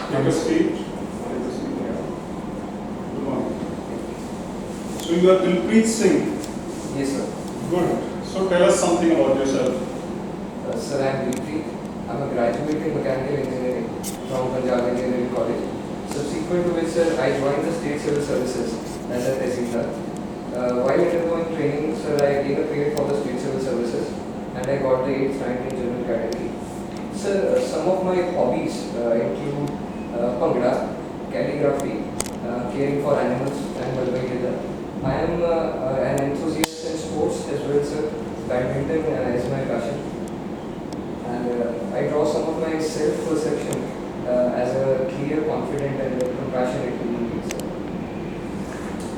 Take a seat. Take a seat. Yeah. Good morning. So you are Dilpreet Singh. Yes, sir. Good. So tell us something about yourself. Sir, I am Dilpreet. I am a graduate in mechanical engineering from Punjab Engineering College. Subsequent to which, sir, I joined the State Civil Services as a tehsildar. While undergoing training, sir, I gained a period for the State Civil Services and I got the 8th rank in general category. Sir, some of my hobbies include Bhangra, calligraphy, caring for animals and Malbai. I am an enthusiast in sports as well, sir. Badminton is my passion. And I draw some of my self-perception as a clear, confident and compassionate human being, sir.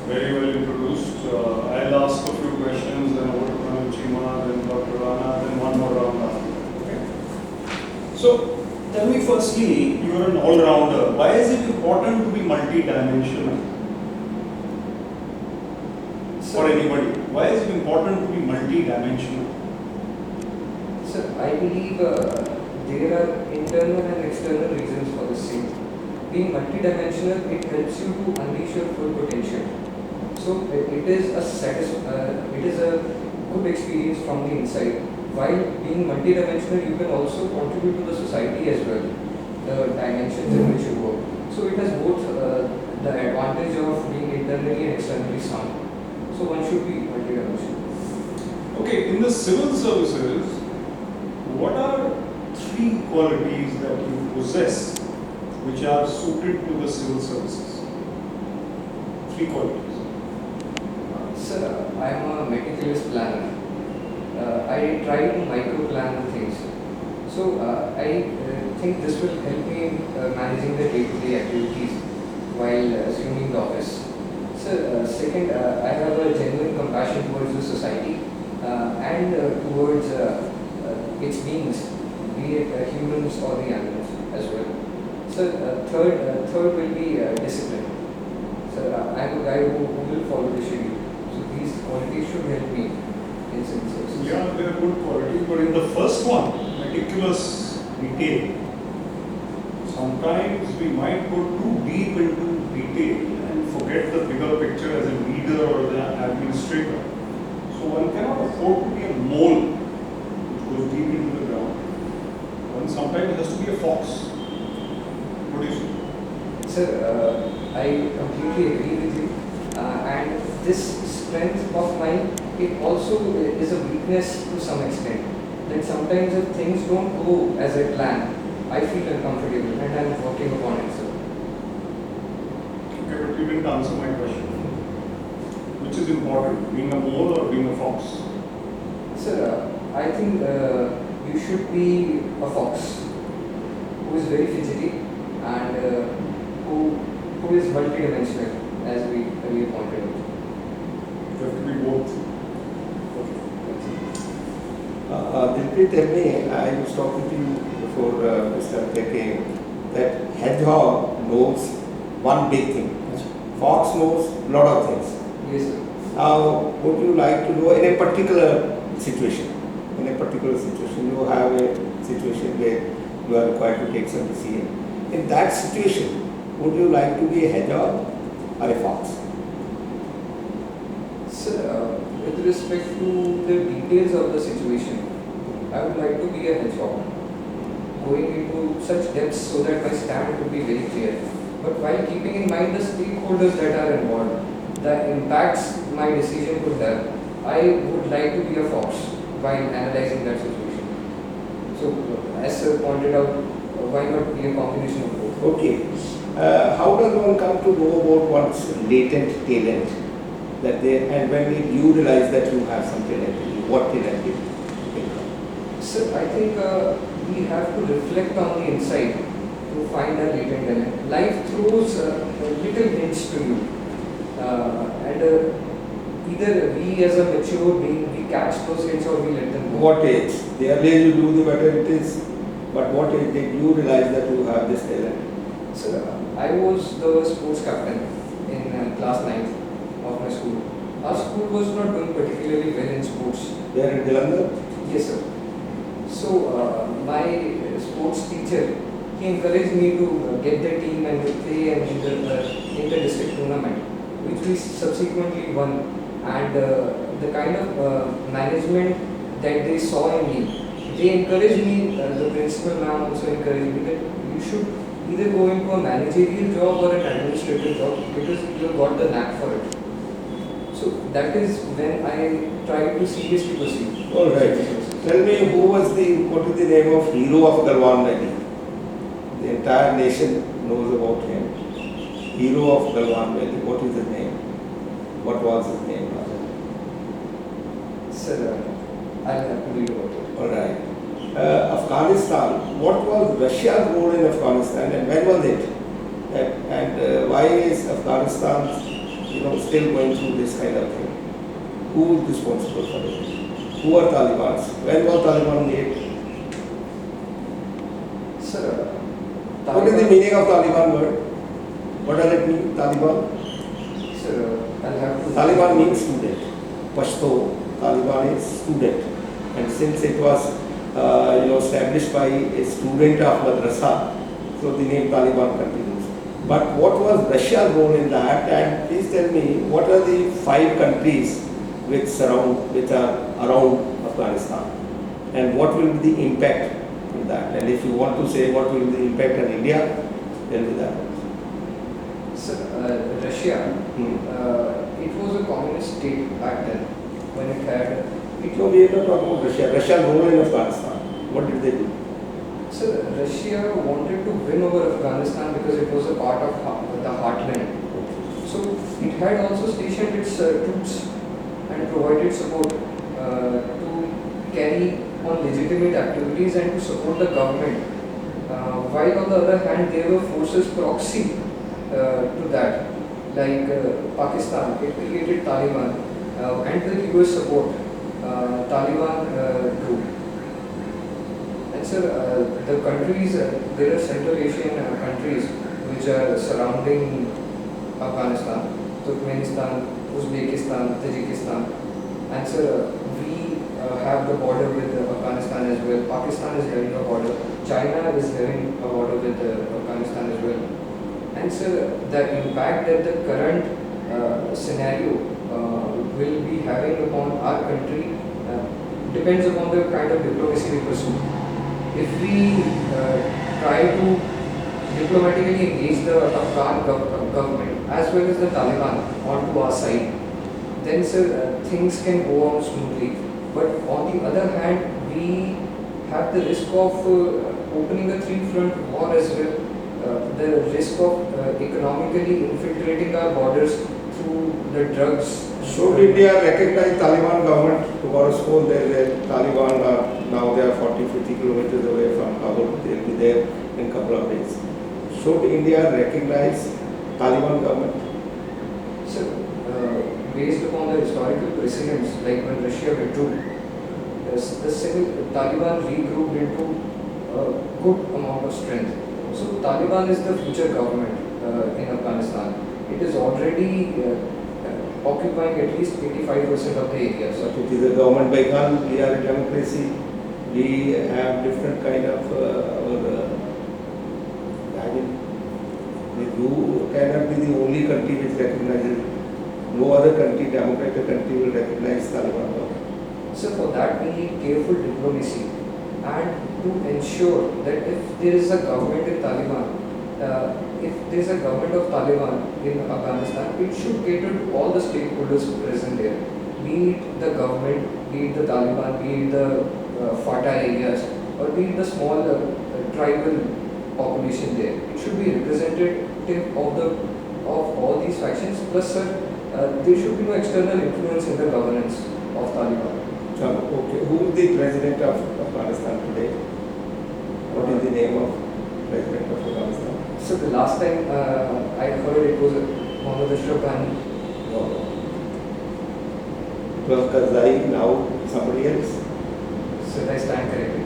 Very well introduced. I'll ask a few questions, then over to Pranam Chima, then Dr. Rana, then one more round after that. Okay. So tell me firstly, you are an all-rounder. Why is it important to be multi-dimensional? For anybody, why is it important to be multi-dimensional? Sir, I believe there are internal and external reasons for the same. Being multidimensional, it helps you to unleash your full potential. So it is a good experience from the inside. While being multidimensional, you can also contribute to the society as well, the dimensions in which you work. So it has both the advantage of being internally and externally sound. So one should be multidimensional. Okay, in the civil services, what are 3 qualities that you possess which are suited to the civil services? 3 qualities. Sir, I am a meticulous planner. I try to micro-plan things. So I think this will help me in managing the day-to-day activities while assuming the office. Sir, second, I have a genuine compassion towards the society and towards its beings, be it humans or the animals as well. So third will be discipline. So I am a guy who will follow the schedule. So these qualities should help me in civil services. Yeah, they are good qualities, but in the first one, meticulous detail, sometimes we might go too deep into detail and forget the bigger picture as a leader or the administrator. So one cannot afford to be a mole which goes deep into the ground. One sometimes has to be a fox. What do you say? Sir, I completely agree with you. And this strength of mine, it also is a weakness to some extent. That sometimes if things don't go as I plan, I feel uncomfortable and I'm working upon it, sir. Okay, but you didn't answer my question. Which is important, being a mole or being a fox? Sir, I think you should be a fox who is very fidgety and who is multidimensional, as we earlier pointed out. You have to be both. Dilpreet, tell me, I was talking to you before Mr. came, that hedgehog knows one big thing. Fox knows a lot of things. Yes, sir. Now, would you like to know in a particular situation? In a particular situation, you have a situation where you are required to take some decision. In that situation, would you like to be a hedgehog or a fox? Sir, with respect to the details of the situation, I would like to be a hedgehog, going into such depths so that my stand would be very clear. But while keeping in mind the stakeholders that are involved, the impacts my decision could have, I would like to be a fox while analyzing that situation. So, as sir pointed out, why not be a combination of both? Okay. How does one come to know about one's latent talent? That they, and when did you realize that you have some talent in you? What talent did you think of? Sir, I think we have to reflect on the inside to find our latent talent. Life throws little hints to you, and either we as a mature being, we catch those hints or we let them go. What age? The earlier you do, the better it is. But what age did you realize that you have this talent? Sir, I was the sports captain in class 9th of my school. Our school was not doing particularly well in sports. There in Jalandhar? Yes, sir. So my sports teacher, he encouraged me to get the team and play an inter-district tournament, which we subsequently won. And the kind of management that they saw in me, they encouraged me, the principal ma'am also encouraged me that you should either go into a managerial job or an administrative job because you have got the knack for it. So that is when I tried to seriously pursue. All right. Tell me, what is the name of hero of Galwan Valley? The entire nation knows about him. Hero of Galwan Valley. What is his name? What was his name? Sir, I'll have to read about it. All right. Afghanistan. What was Russia's role in Afghanistan and when was it? And why is Afghanistan, still going through this kind of thing? Who is responsible for it? Who are Taliban? When was Taliban made? Sir, What is the meaning of Taliban word? What does it mean, Taliban? Sir, I'll have to. Taliban means student. Pashto, Taliban is student. And since it was established by a student of madrasa, so the name Taliban continues. But what was Russia's role in that? And please tell me, what are the 5 countries which are around Afghanistan? And what will be the impact on that? And if you want to say what will be the impact on India, tell me that. Sir, Russia, it was a communist state back then when it had. No, we are not talking about Russia. Russia's role in Afghanistan. What did they do? So Russia wanted to win over Afghanistan because it was a part of the heartland. So it had also stationed its troops and provided support to carry on legitimate activities and to support the government. While on the other hand, there were forces proxy to that, like Pakistan. It created Taliban and the US support. Taliban group. And sir, the countries, there are Central Asian countries which are surrounding Afghanistan, Turkmenistan, Uzbekistan, Tajikistan. And sir, we have the border with Afghanistan as well. Pakistan is having a border. China is having a border with Afghanistan as well. And sir, the impact that the current scenario will be having upon our country depends upon the kind of diplomacy we pursue. If we try to diplomatically engage the Afghan government as well as the Taliban onto our side, then sir, things can go on smoothly. But on the other hand, we have the risk of opening a three-front war as well. The risk of economically infiltrating our borders through the drugs. Should India recognize Taliban government? Tomorrow school, Taliban now they are 40-50 kilometers away from Kabul. They will be there in a couple of days. Should India recognize Taliban government? So, based upon the historical precedents, like when Russia withdrew, the civil Taliban regrouped into a good amount of strength. So, Taliban is the future government in Afghanistan. It is already occupying at least 85% of the area. So It is a government by gun. We are a democracy. We have different kind of you cannot be the only country which recognizes. No other country, democratic country, will recognize Taliban government. So for that we need careful diplomacy and to ensure that if there is a government in Taliban, if there is a government of Taliban in Afghanistan, it should cater to all the stakeholders present there, be it the government, be it the Taliban, be it the FATA areas, or be it the small tribal population there. It should be representative of all these factions. Plus, sir, there should be no external influence in the governance of Taliban. Okay, who is the president of Afghanistan today? What is the name of president of Afghanistan? So the last time I heard it was Mohammad Ashraf Ghani. No. It was Karzai, now somebody else. So I stand corrected.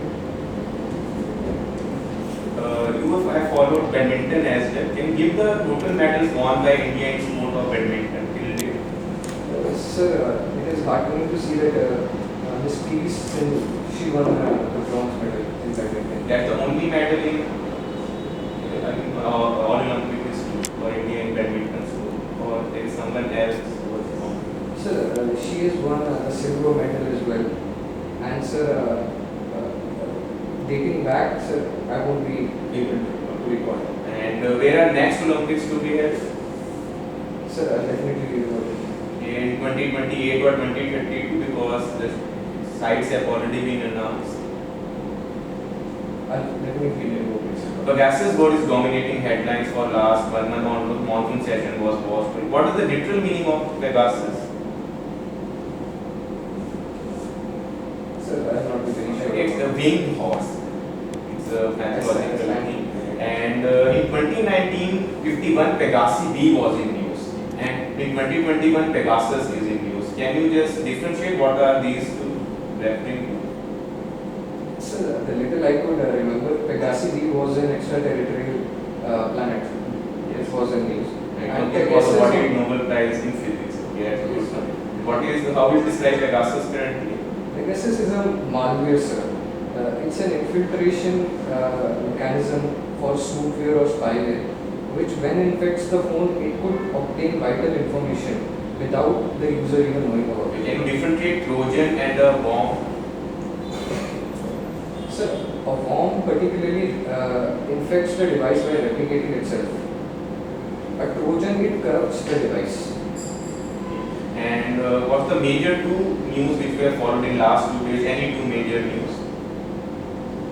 You have followed badminton as well. Can you give the total medals won by India in sport of badminton till date? Sir, it is heartening to see that Miss PV Sindhu, she won the bronze medal in badminton. That's the only medal in she has won a silver medal as well. And sir, dating back, sir, I won't be able to recall. And where are next Olympics to be held? Sir, I'll definitely recall it. In 2028 or 2032, because the sites have already been announced. I'll definitely recall it, sir. Pegasus board is dominating headlines for last 1 month on the monsoon session was postponed. What is the literal meaning of Pegasus? Sir, I'll not be very sure. It's a winged horse. It's a mythological Yes, thing. And in 2019, 51 Pegasi B was in news. And in 2021, Pegasus is in news. Can you just differentiate what are these two referring to? Sir, the little I could remember, Pegasi B was an extraterrestrial planet. It was in news. And It was Pegasus- awarded Nobel Prize in Physics. Yes, good one. What is, how is described Pegasus currently? Pegasus is a malware, sir. It's an infiltration mechanism for software or spyware, which when infects the phone, it could obtain vital information without the user even knowing about it. Can you differentiate Trojan and a bomb? Sir, a worm particularly infects the device by replicating itself. A Trojan, it corrupts the device. And what's the major two news which were followed in last 2 days? Any two major news?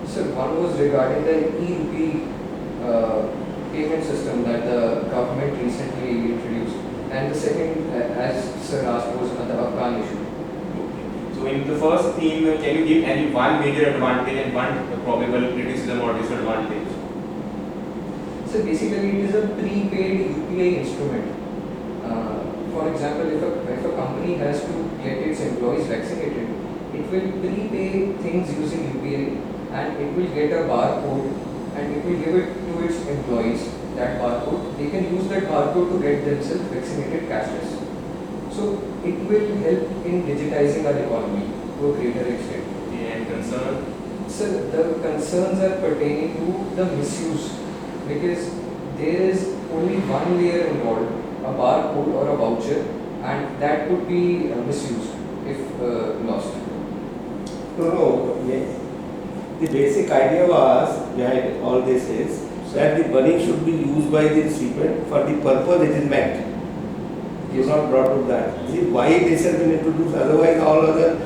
Sir, one was regarding the e-rupee payment system that the government recently introduced. And the second, as Sir asked, was the Afghan issue. So in the first theme, can you give any one major advantage and one probable criticism or disadvantage? So basically, it is a prepaid UPI instrument. For example, if a company has to get its employees vaccinated, it will prepay things using UPI and it will get a barcode and it will give it to its employees, that barcode. They can use that barcode to get themselves vaccinated cashless. So it will help in digitizing our economy to a greater extent. And concern? So the concerns are pertaining to the misuse, because there is only one layer involved, a barcode or a voucher, and that could be misused if lost. No. Yes. The basic idea was behind all this is that the money should be used by the recipient for the purpose it is meant. You not brought to that. See why this has been introduced, otherwise all other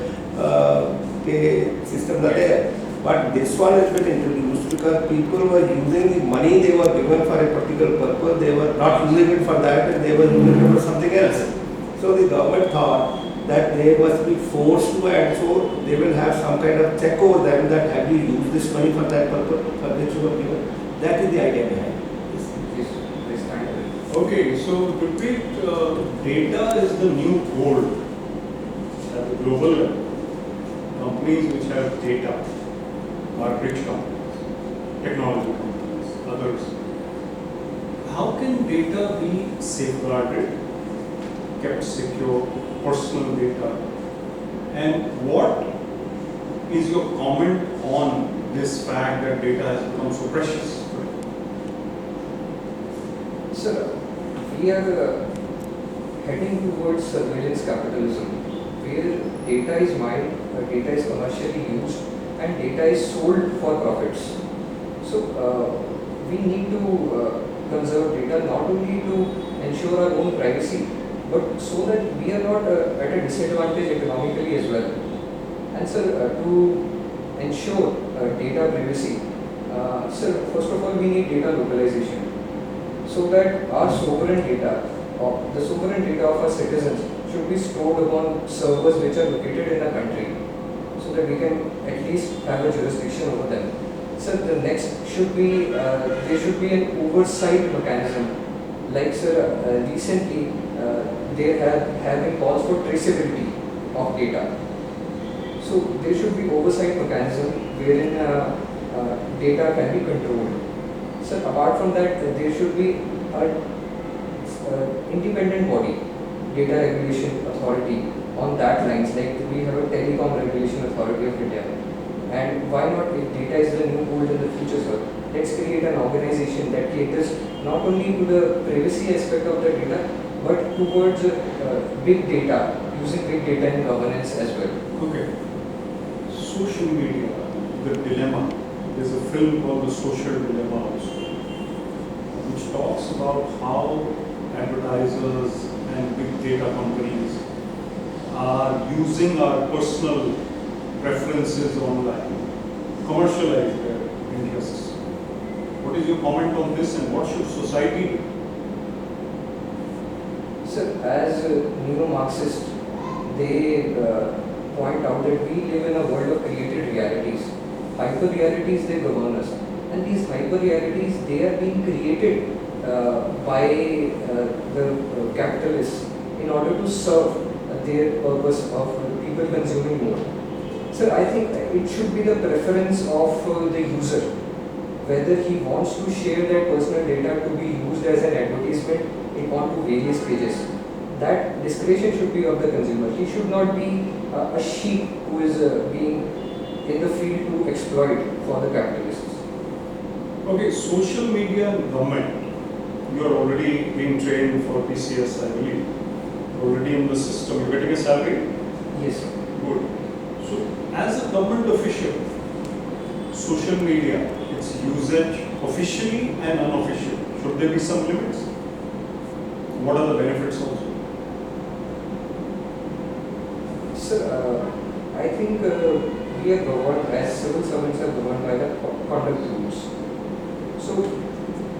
pay systems are there. But this one has been introduced because people were using the money they were given for a particular purpose, they were not using it for that and they were using it for something else. So the government thought that they must be forced to and so they will have some kind of check over them that have you used this money for that purpose for which you were given. That is the idea behind this. Yes, this kind of. Okay, so repeat, data is the new gold at the global level. Companies which have data are rich companies, technology companies, others. How can data be safeguarded, kept secure, personal data? And what is your comment on this fact that data has become so precious? Sir, we are heading towards surveillance capitalism, where data is mined, data is commercially used, and data is sold for profits. So we need to conserve data not only to ensure our own privacy, but so that we are not at a disadvantage economically as well. And sir, to ensure data privacy, sir, first of all, we need data localization, so that our sovereign data, or the sovereign data of our citizens, should be stored upon servers which are located in the country, so that we can at least have a jurisdiction over them. Sir, the next should be, there should be an oversight mechanism. Like sir, recently there have been calls for traceability of data. So there should be oversight mechanism wherein data can be controlled. Sir, apart from that, there should be an independent body, data regulation authority on that lines, like we have a telecom regulation authority of India. And why not, if data is the new gold in the future, sir, let's create an organization that caters not only to the privacy aspect of the data, but towards big data using big data in governance as well. Okay. Social media, the dilemma. There's a film called The Social Dilemma also, which talks about how advertisers and big data companies are using our personal preferences online, commercialize their interests. What is your comment on this and what should society do? Sir, as neo-Marxists, they point out that we live in a world of created realities. Hyper-realities, they govern us. And these hyper-realities, they are being created by the capitalists in order to serve their purpose of people consuming more. Sir, I think it should be the preference of the user, whether he wants to share that personal data to be used as an advertisement onto various pages. That discretion should be of the consumer. He should not be a sheep who is being in the field to exploit for the capitalists. Okay, social media and government. You are already being trained for PCS, I believe. Already in the system. You're getting a salary? Yes, sir. Good. So, as a government official, social media, its usage officially and unofficially, should there be some limits? What are the benefits also? Sir, I think we are governed, as civil servants are governed by the conduct rules. So,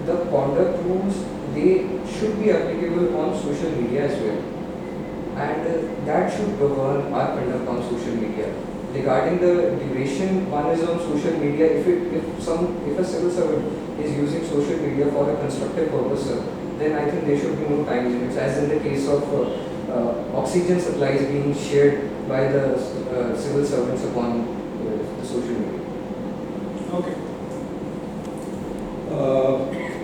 the conduct rules, they should be applicable on social media as well. And that should govern our conduct on social media. Regarding the duration one is on social media, if a civil servant is using social media for a constructive purpose, then I think there should be no time limits, as in the case of oxygen supplies being shared by the civil servants upon the social media. Okay.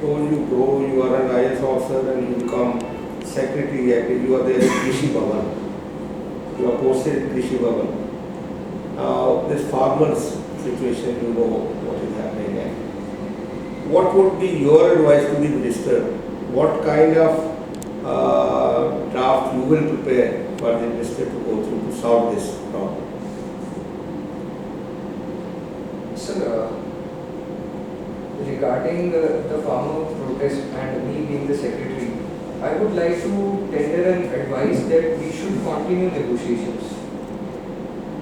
Suppose you grow, you are an IS officer and you become secretary, you are there in Krishi Bhavan. You are posted in Krishi Bhavan. Now, this farmer's situation, you know what is happening there. What would be your advice to the minister? What kind of draft you will prepare for the minister to go through to solve this problem? Sir, regarding the farmer protest and me being the secretary, I would like to tender an advice that we should continue negotiations.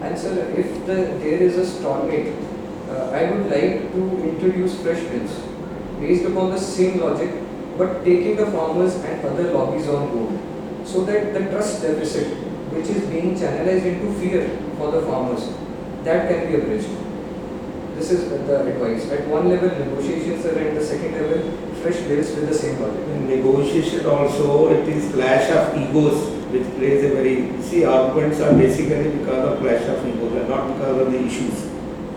And sir, if there is a stalemate, I would like to introduce fresh bills based upon the same logic, but taking the farmers and other lobbies on board, so that the trust deficit, which is being channelized into fear for the farmers, that can be abridged. This is the advice. At one level, negotiations are, and the second level, fresh bills with the same logic. In negotiation also, it is clash of egos which plays a very, see, arguments are basically because of clash of egos and not because of the issues.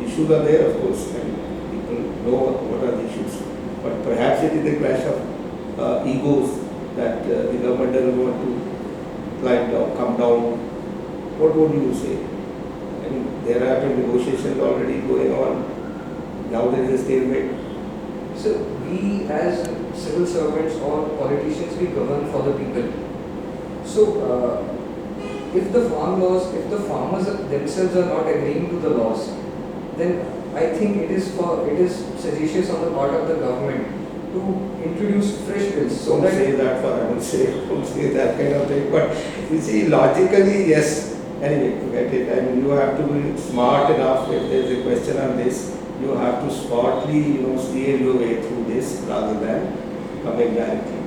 Issues are there, of course, and people know what are the issues. But perhaps it is a clash of egos that the government doesn't want to climb down, come down. What would you say? I mean, there have been negotiations already going on. Now there is a stalemate. So we as civil servants or politicians, we govern for the people. So if the farm laws, if the farmers themselves are not agreeing to the laws, then I think it is sagacious on the part of the government to introduce fresh bills. So Don't say that for I will say, don't say that kind of thing. But you see, logically, yes. Anyway, forget it. I mean, you have to be smart enough. If there is a question on this, you have to smartly, steer your way through this rather than coming directly.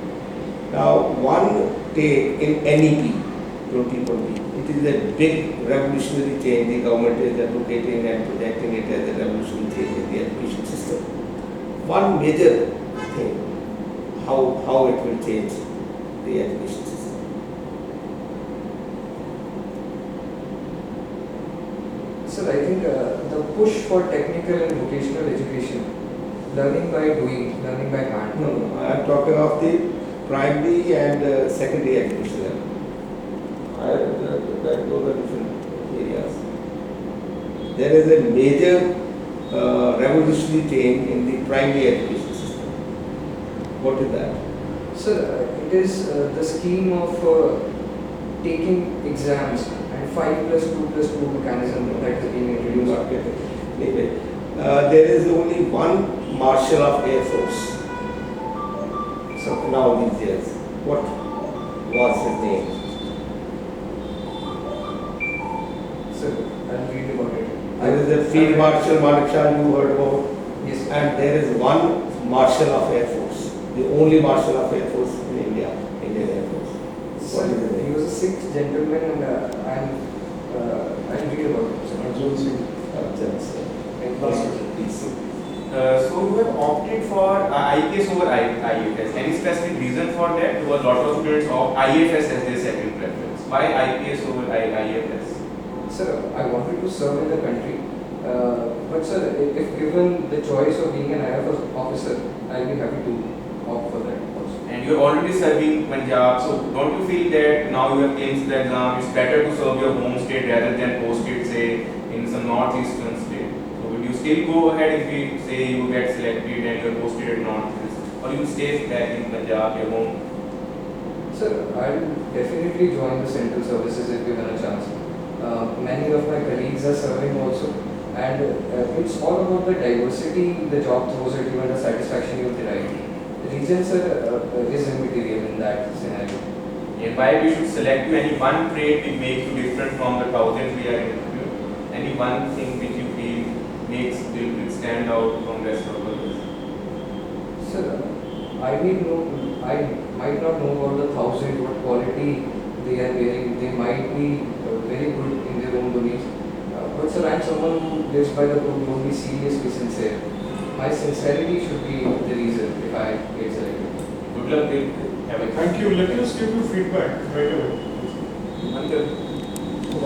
Now, one take in NEP 2020, it is a big revolutionary change. The government is advocating and projecting it as a revolutionary change in the education system. One major thing, how it will change the education system. Sir, I think the push for technical and vocational education, learning by doing, learning by hand. No, I am talking of the primary and secondary education level. Those are different areas. There is a major revolutionary change in the primary education system. What is that? Sir, it is the scheme of taking exams and 5+2+2 mechanism that is being introduced. Anyway, there is only one Marshal of Air Force So now these days. What was his name? I'll read about it. There is a Field Marshal Manekshaw you heard about, Yes, sir. and there is one Marshal of Air Force, the only Marshal of Air Force in India, Indian Air Force. Sir, What is his he name? was a Sikh gentleman and I'll read about it. sir. Arjun Singh. Please. So you have opted for IPS over IFS. Any specific reason for that? Because a lot of students opt IFS as their second preference. Why IPS over IFS? Sir, I wanted to serve in the country, but sir, if given the choice of being an IFS officer, I'll be happy to opt for that also. And you're already serving Punjab, so don't you feel that now you have claimed the exam, it's better to serve your home state rather than post it, say, in some northeastern state? So would you still go ahead if we say you get selected and you're posted at northeast, or you stay back in Punjab, your home? Sir, I'll definitely join the central services if given a chance. Many of my colleagues are serving also, and it's all about the diversity the job throws at you and the satisfaction you derive. The reason, sir, is immaterial in that scenario. And why we should select you? Any one trait which makes you different from the thousands we are interviewing? Any one thing which you feel makes will stand out from rest of others? Sir, I might not know about the thousand what quality they are wearing. They might be very good in their own beliefs. But sir, I am someone who lives by the book, who be seriously sincere. My sincerity should be the reason if I get selected. Good luck with have a Thank you. Let us give you feedback right away. Until